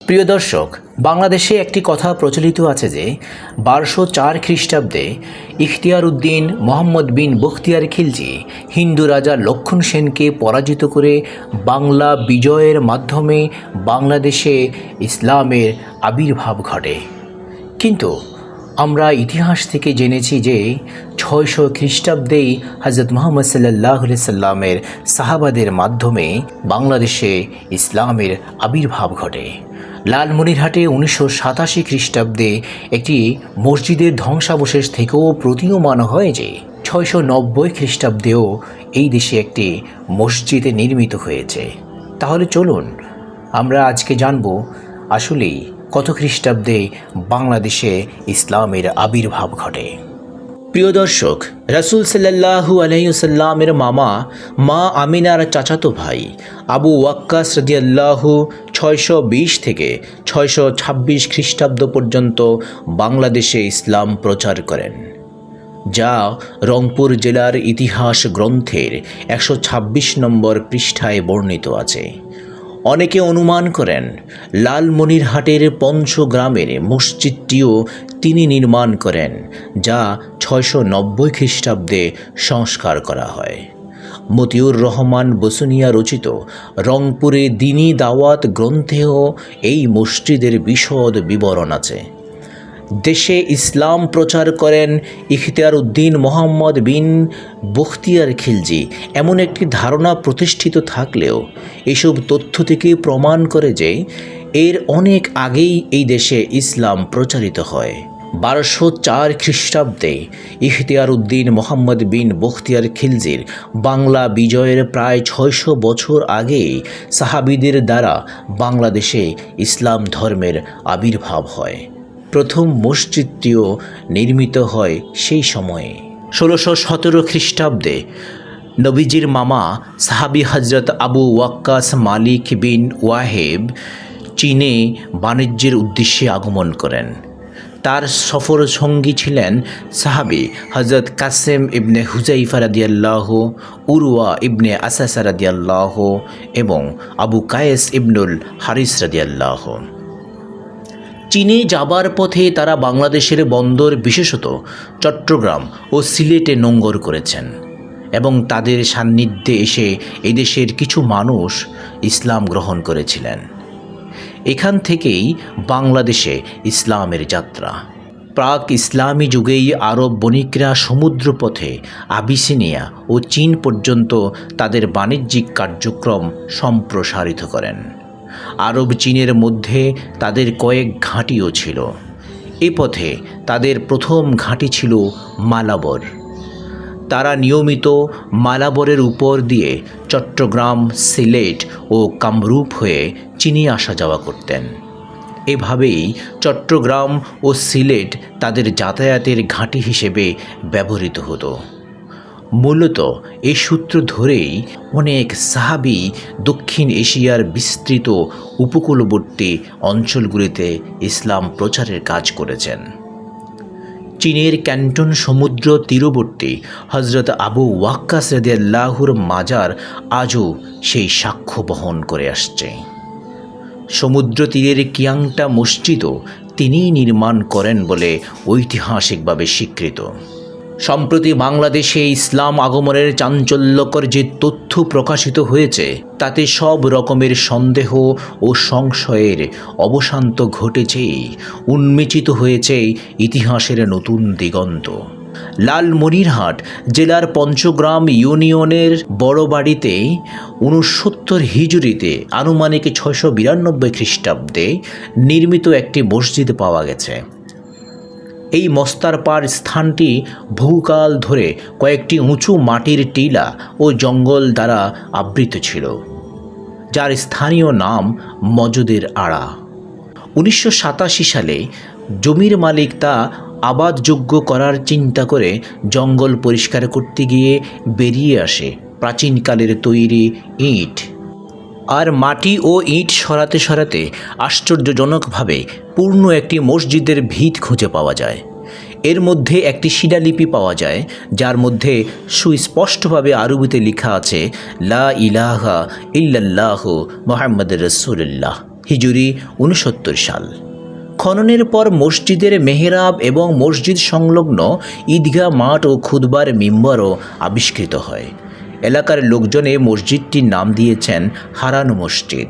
প্রিয় দর্শক, বাংলাদেশে একটি কথা প্রচলিত আছে যে 1204 খ্রিস্টাব্দে ইখতিয়ার উদ্দিন মোহাম্মদ বিন বখতিয়ার খিলজি হিন্দু রাজা লক্ষণ সেনকে পরাজিত করে বাংলা বিজয়ের মাধ্যমে বাংলাদেশে ইসলামের আবির্ভাব ঘটে। কিন্তু আমরা ইতিহাস থেকে জেনেছি যে 600 খ্রিস্টাব্দেই হজরত মুহাম্মদ সাল্লাল্লাহু আলাইহি সাল্লামের সাহাবাদের মাধ্যমে বাংলাদেশে ইসলামের আবির্ভাব ঘটে। লালমনিরহাটে 1987 খ্রিস্টাব্দে একটি মসজিদের ধ্বংসাবশেষ থেকেও প্রতীয়মান হয় যে 690 খ্রিস্টাব্দেও এই দেশে একটি মসজিদ নির্মিত হয়েছে। তাহলে চলুন আমরা আজকে জানব আসলেই কত খ্রিস্টাব্দে বাংলাদেশে ইসলামের আবির্ভাব ঘটে। প্রিয় দর্শক, রাসূল সাল্লাল্লাহু আলাইহি ওয়াসাল্লামের মামা মা আমিনার চাচাতো ভাই আবু ওয়াক্কাস রাদিয়াল্লাহু 620 থেকে 626 খ্রিস্টাব্দ পর্যন্ত বাংলাদেশে ইসলাম প্রচার করেন, যা রংপুর জেলার ইতিহাস গ্রন্থের 126 নম্বর পৃষ্ঠায় বর্ণিত আছে। অনেকে অনুমান করেন লালমনিরহাটের পঞ্চগ্রামের মসজিদটিও তিনি নির্মাণ করেন, যা 690 খ্রিস্টাব্দে সংস্কার করা হয়। মতিউর রহমান বসুনিয়া রচিত রংপুরে দ্বীনি দাওয়াত গ্রন্থেও এই মসজিদের বিশদ বিবরণ আছে। দেশে ইসলাম প্রচার করেন ইখতিয়ার উদ্দিন মোহাম্মদ বিন বখতিয়ার খিলজি, এমন একটি ধারণা প্রতিষ্ঠিত থাকলেও এসব তথ্য থেকে প্রমাণ করে যে এর অনেক আগেই এই দেশে ইসলাম প্রচারিত হয়। 1204 খ্রিস্টাব্দে ইখতিয়ার উদ্দিন মোহাম্মদ বিন বখতিয়ার খিলজির বাংলা বিজয়ের প্রায় 600 বছর আগেই সাহাবীদের দ্বারা বাংলাদেশে ইসলাম ধর্মের আবির্ভাব হয়। প্রথম মসজিদটিও নির্মিত হয় সেই সময়ে। 1617 খ্রিস্টাব্দে নবীজির মামা সাহাবী হজরত আবু ওয়াক্কাস মালিক বিন ওয়াহেব চীনে বাণিজ্যের উদ্দেশ্যে আগমন করেন। তার সফর সঙ্গী ছিলেন সাহাবী হজরত কাসেম ইবনে হুজাইফা রাদিয়াল্লাহু, উরওয়া ইবনে আসাসা রাদিয়াল্লাহু এবং আবু কায়েস ইবনুল হারিস রাদিয়াল্লাহু। চীনে যাবার পথে তারা বাংলাদেশের বন্দর বিশেষত চট্টগ্রাম ও সিলেটে নোঙ্গর করেছেন এবং তাদের সান্নিধ্যে এসে এদেশের কিছু মানুষ ইসলাম গ্রহণ করেছিলেন। এখান থেকেই বাংলাদেশে ইসলামের যাত্রা। প্রাক ইসলামী যুগেই আরব বণিকরা সমুদ্রপথে আবিসিনিয়া ও চীন পর্যন্ত তাদের বাণিজ্যিক কার্যক্রম সম্প্রসারিত করেন। আরব চীনের মধ্যে তাদের কয়েক ঘাঁটিও ছিল। এ পথে তাদের প্রথম ঘাঁটি ছিল মালাবর। তারা নিয়মিত মালাবরের উপর দিয়ে চট্টগ্রাম, সিলেট ও কামরূপ হয়ে চীনে আসা যাওয়া করতেন। এভাবেই চট্টগ্রাম ও সিলেট তাদের যাতায়াতের ঘাঁটি হিসেবে ব্যবহৃত হতো। মূলত এই সূত্র ধরেই অনেক সাহাবী দক্ষিণ এশিয়ার বিস্তৃত উপকূলবর্তী অঞ্চলগুলিতে ইসলাম প্রচারের কাজ করেছেন। চীনের ক্যান্টন সমুদ্র তীরবর্তী হজরত আবু ওয়াক্কাস রাদিয়াল্লাহুর মাজার আজও সেই সাক্ষ্য বহন করে আসছে। সমুদ্র তীরের কিয়াংটা মসজিদও তিনিই নির্মাণ করেন বলে ঐতিহাসিকভাবে স্বীকৃত। সম্প্রতি বাংলাদেশে ইসলাম আগমনের চাঞ্চল্যকর যে তথ্য প্রকাশিত হয়েছে, তাতে সব রকমের সন্দেহ ও সংশয়ের অবসান তো ঘটেছেই, উন্মোচিত হয়েছে ইতিহাসের নতুন দিগন্ত। লালমনিরহাট জেলার পঞ্চগ্রাম ইউনিয়নের বড়বাড়িতে 69 হিজরিতে আনুমানিক 692 খ্রিস্টাব্দে নির্মিত একটি মসজিদ পাওয়া গেছে। এই মস্তারপাড় স্থানটি বহুকাল ধরে কয়েকটি উঁচু মাটির টিলা ও জঙ্গল দ্বারা আবৃত ছিল, যার স্থানীয় নাম মজুদের আড়া। 1987 সালে জমির মালিক তা আবাদযোগ্য করার চিন্তা করে জঙ্গল পরিষ্কার করতে গিয়ে বেরিয়ে আসে প্রাচীনকালের তৈরি ইট আর মাটি ও ইট সরাতে সরাতে আশ্চর্যজনকভাবে পূর্ণ একটি মসজিদের ভিত খুঁজে পাওয়া যায়। এর মধ্যে একটি শিলালিপি পাওয়া যায়, যার মধ্যে সুস্পষ্টভাবে আরবিতে লেখা আছে লা ইলাহা ইল্লাল্লাহু মুহাম্মাদুর রাসূলুল্লাহ। হিজরি 69 সাল। খননের পর মসজিদের মেহরাব এবং মসজিদ সংলগ্ন ঈদগাহ মাঠ ও খুতবার মিম্বরও আবিষ্কৃত হয়। এলাকার লোকজনে মসজিদটির নাম দিয়েছেন হারানো মসজিদ।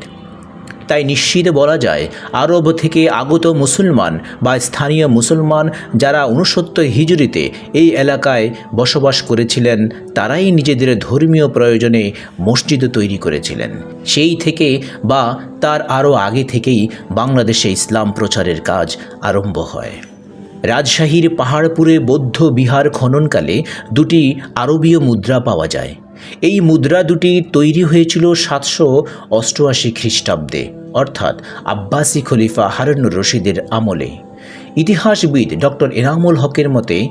তাই নিশ্চিত বলা যায় আরব থেকে আগত মুসলমান বা স্থানীয় মুসলমান যারা 69 হিজরিতে এই এলাকায় বসবাস করেছিলেন তারাই নিজেদের ধর্মীয় প্রয়োজনে মসজিদ তৈরি করেছিলেন। সেই থেকে বা তার আরও আগে থেকেই বাংলাদেশে ইসলাম প্রচারের কাজ আরম্ভ হয়। রাজশাহীর পাহাড়পুরে বৌদ্ধ বিহার খননকালে দুটি আরবীয় মুদ্রা পাওয়া যায়। এই মুদ্রা দুটি তৈরি হয়েছিল 788 খ্রিস্টাব্দে, অর্থাৎ আব্বাসি খলিফা হারুনুর রশিদের আমলে। ইতিহাসবিদ ডক্টর এনামুল হকের মতে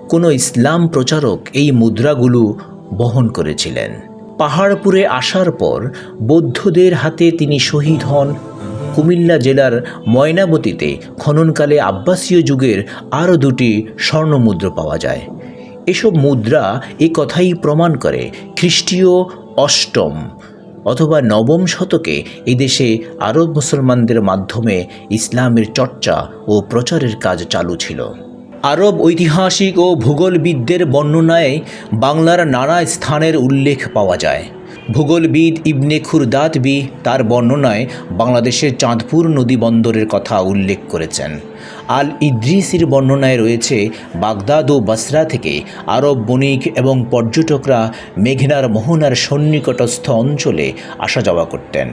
কোনো ইসলাম প্রচারক এই মুদ্রাগুলো বহন করেছিলেন। পাহাড়পুরে আসার পর বৌদ্ধদের হাতে তিনি শহীদ হন। কুমিল্লা জেলার ময়নাবতীতে খননকালে আব্বাসীয় যুগের আরও দুটি স্বর্ণমুদ্রা পাওয়া যায়। এসব মুদ্রা এ কথাই প্রমাণ করে খ্রিস্টীয় অষ্টম অথবা নবম শতকে এদেশে আরব মুসলমানদের মাধ্যমে ইসলামের চর্চা ও প্রচারের কাজ চালু ছিল। আরব ঐতিহাসিক ও ভূগোলবিদদের বর্ণনায় বাংলার নানা স্থানের উল্লেখ পাওয়া যায়। ভূগোলবিদ ইবনে খুরদাতবি তার বর্ণনায় বাংলাদেশের চাঁদপুর নদী বন্দরের কথা উল্লেখ করেছেন। আল ইদ্রিসির বর্ণনায় রয়েছে বাগদাদ ও বসরা থেকে আরব বণিক এবং পর্যটকরা মেঘনার মোহনার সন্নিকটস্থ অঞ্চলে আসা যাওয়া করতেন।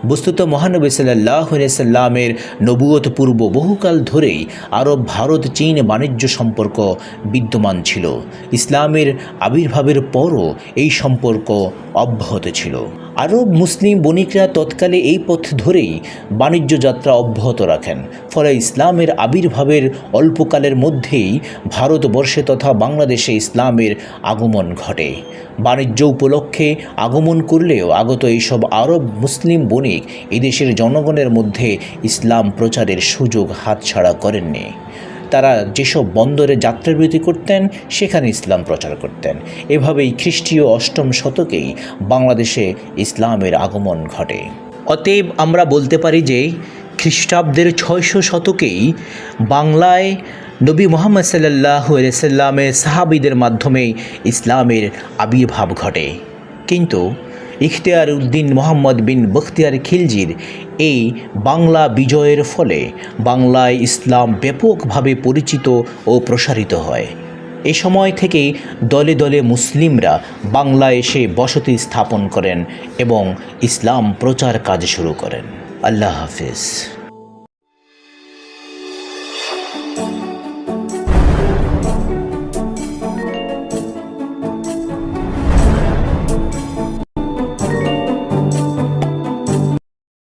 বস্তুত মহানবী সাল্লাল্লাহু আলাইহি সাল্লামের নবুয়ত পূর্ব বহুকাল ধরেই আরব ভারত চীন বাণিজ্য সম্পর্ক বিদ্যমান ছিল। ইসলামের আবির্ভাবের পরও এই সম্পর্ক অব্যাহত ছিল। আরব মুসলিম বণিকরা তৎকালে এই পথ ধরেই বাণিজ্য যাত্রা অব্যাহত রাখেন। ফলে ইসলামের আবির্ভাবের অল্পকালের মধ্যেই ভারতবর্ষে তথা বাংলাদেশে ইসলামের আগমন ঘটে। বাণিজ্য উপলক্ষে আগমন করলেও আগত এইসব আরব মুসলিম বণিক এদেশের জনগণের মধ্যে ইসলাম প্রচারের সুযোগ হাতছাড়া করেননি। তারা যেসব বন্দরে যাত্রাবিরতি করতেন সেখানে ইসলাম প্রচার করতেন। এভাবেই খ্রিস্টীয় অষ্টম শতকেই বাংলাদেশে ইসলামের আগমন ঘটে। অতএব আমরা বলতে পারি যে খ্রিস্টাব্দের 600 শতকেই বাংলায় নবী মুহাম্মদ সাল্লাল্লাহু আলাইহি সাল্লামের সাহাবীদের মাধ্যমে ইসলামের আবির্ভাব ঘটে। কিন্তু ইখতিয়ার উদ্দিন মোহাম্মদ বিন বখতিয়ার খিলজির এই বাংলা বিজয়ের ফলে বাংলায় ইসলাম ব্যাপকভাবে পরিচিত ও প্রসারিত হয়। এ সময় থেকেই দলে দলে মুসলিমরা বাংলায় এসে বসতি স্থাপন করেন এবং ইসলাম প্রচার কাজ শুরু করেন। আল্লাহ হাফেজ।